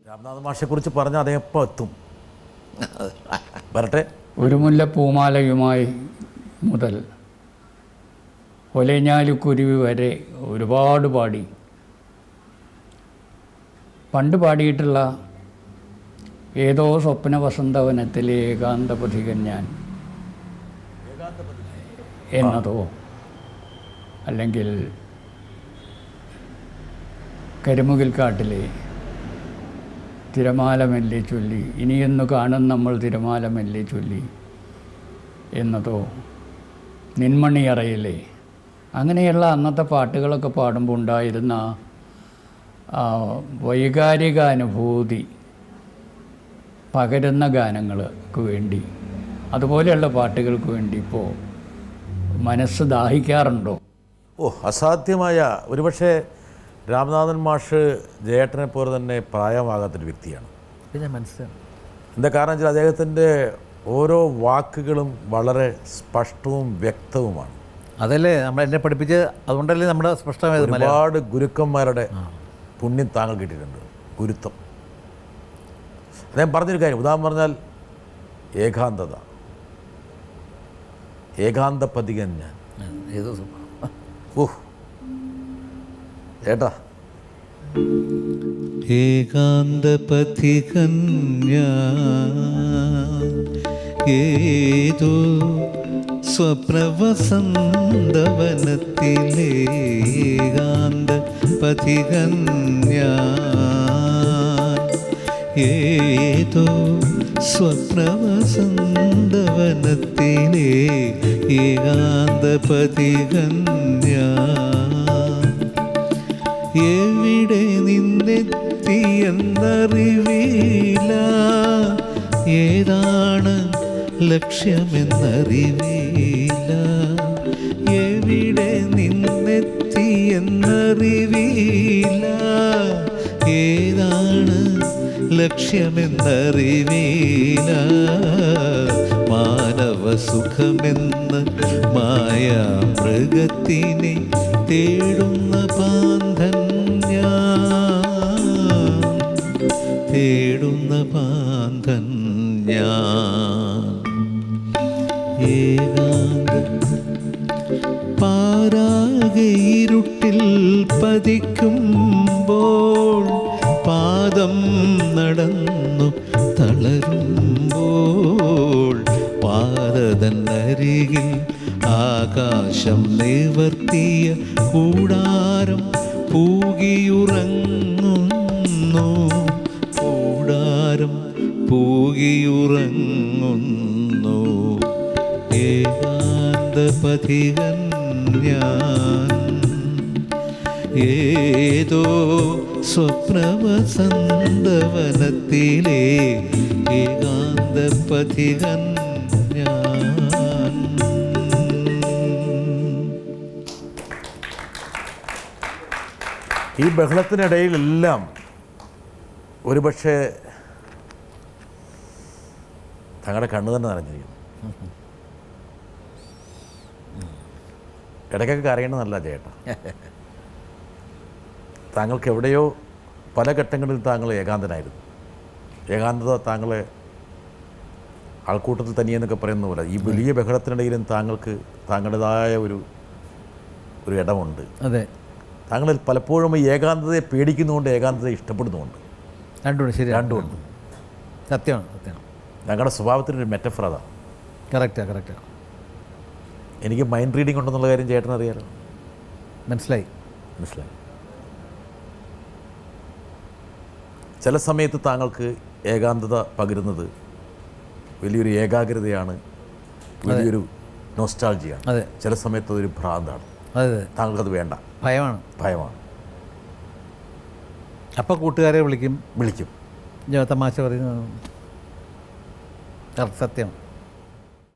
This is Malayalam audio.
രാമനാഥൻ മാഷെക്കുറിച്ച് പറഞ്ഞാൽ അദ്ദേഹം എപ്പോൾ എത്തും? വരട്ടെ. ഒരു മുല്ലപ്പൂമാലയുമായി മുതൽ ഒലഞ്ഞാലുക്കുരുവി വരെ ഒരുപാട് പാടി. പണ്ട് പാടിയിട്ടുള്ള ഏതോ സ്വപ്ന വസന്തവനത്തിലെ ഏകാന്തപഥികൻ ഞാൻ എന്നതോ, അല്ലെങ്കിൽ കരിമുകിൽ കാട്ടിലെ തിരമാല മെല്ലെ ചൊല്ലി, ഇനിയൊന്നു കാണും നമ്മൾ തിരമാല മെല്ലെ ചൊല്ലി എന്നതോ, നിന്മണിയറയിലെ, അങ്ങനെയുള്ള അന്നത്തെ പാട്ടുകളൊക്കെ പാടുമ്പോൾ ഉണ്ടായിരുന്ന വൈകാരിക അനുഭൂതി പകരുന്ന ഗാനങ്ങൾക്ക് വേണ്ടി, അതുപോലെയുള്ള പാട്ടുകൾക്ക് വേണ്ടി ഇപ്പോൾ മനസ്സ് ദാഹിക്കാറുണ്ടോ? അസാധ്യമായ, ഒരുപക്ഷെ രാമനാഥൻ മാഷ് ജയേട്ടനെ പോലെ തന്നെ പ്രായമാകാത്തൊരു വ്യക്തിയാണ്. പിന്നെ മനസ്സിലാണ് എന്താ കാരണം വെച്ചാൽ അദ്ദേഹത്തിൻ്റെ ഓരോ വാക്കുകളും വളരെ സ്പഷ്ടവും വ്യക്തവുമാണ്. അതല്ലേ എന്നെ പഠിപ്പിച്ച്, അതുകൊണ്ടല്ലേ നമ്മുടെ സ്പഷ്ടമായത്. ഒരുപാട് ഗുരുക്കന്മാരുടെ പുണ്യം താങ്കൾ കിട്ടിയിട്ടുണ്ട്, ഗുരുത്വം. അദ്ദേഹം പറഞ്ഞൊരു കാര്യം, ഉദാഹരണം പറഞ്ഞാൽ ഏകാന്തത, ഏകാന്തപഥികൻ ഞാൻ. ഏതോ ചേട്ടാ, ഏകാന്തപഥികൻ ഞാൻ, ഏതോ സ്വപ്നവസന്തവനത്തിലെ ഏകാന്തപഥികൻ ഞാൻ, ഏതോ സ്വപ്നവസന്തവനത്തിലെ ഏകാന്തപഥികൻ ഞാൻ. എവിടെ നിന്നെത്തിയെന്നറിവില്ല, ഏതാണ് ലക്ഷ്യമെന്നറിവില്ല. എവിടെ നിന്നെത്തിയെന്നറിവില്ല, ഏതാണ് ലക്ഷ്യമെന്നറിവില്ല. മാനവസുഖമെന്ന് മായാമൃഗത്തിനെ തേടുന്ന പാന്തൻ ഞാൻ, തേടുന്ന പാന്തൻ ഞാൻ. ഏകാന്ത പാരാകെ ഇരുട്ടിൽ പതിക്കുമ്പോൾ, പാദം നടന്നു തളരുമ്പോൾ, പാദതന്നരികിൽ ആകാശം നിവർത്തിയ കൂടാരം പൂകിയുറങ്ങുന്നു, കൂടാരം പൂകിയുറങ്ങുന്നു. ഏകാന്തപഥികൻ ഞാൻ, ഏതോ സ്വപ്നവസന്തവനത്തിലെ ഏകാന്തപഥികൻ ഞാൻ. ഈ ബഹളത്തിനിടയിലെല്ലാം ഒരുപക്ഷെ തങ്ങളുടെ കണ്ണ് തന്നെ നിറഞ്ഞിരിക്കുന്നു. ഇടയ്ക്കൊക്കെ കരയണമെന്നല്ല ചേട്ടാ, താങ്കൾക്ക് എവിടെയോ പല ഘട്ടങ്ങളിൽ താങ്കൾ ഏകാന്തനായിരുന്നു. ഏകാന്തത താങ്കളെ ആൾക്കൂട്ടത്തിൽ തനിയെന്നൊക്കെ പറയുന്ന പോലെ ഈ വലിയ ബഹളത്തിനിടയിലും താങ്കൾക്ക് താങ്കളുടേതായ ഒരു ഇടമുണ്ട്. അതെ, താങ്കൾ പലപ്പോഴും ഈ ഏകാന്തതയെ പേടിക്കുന്നുകൊണ്ട് ഏകാന്തതയെ ഇഷ്ടപ്പെടുന്നുമുണ്ട്. രണ്ടുമുണ്ട്, ശരി, രണ്ടുമുണ്ട്. സത്യമാണ്, സത്യമാണ്. ഞങ്ങളുടെ സ്വഭാവത്തിനൊരു മെറ്റഫർ അതാണ്. കറക്റ്റാണ്. എനിക്ക് മൈൻഡ് റീഡിംഗ് ഉണ്ടെന്നുള്ള കാര്യം ചേട്ടനറിയാലോ. മനസ്സിലായി. ചില സമയത്ത് താങ്കൾക്ക് ഏകാന്തത പകരുന്നത് വലിയൊരു ഏകാഗ്രതയാണ്, വലിയൊരു നൊസ്റ്റാൾജിയാണ്. അതെ, ചില സമയത്ത് അതൊരു ഭ്രാന്താണ്. അതെ, താങ്കൾക്കത് വേണ്ട, ഭയമാണ്. അപ്പോൾ കൂട്ടുകാരെ വിളിക്കും, വിളിക്കും, തമാശ പറയും. സത്യം.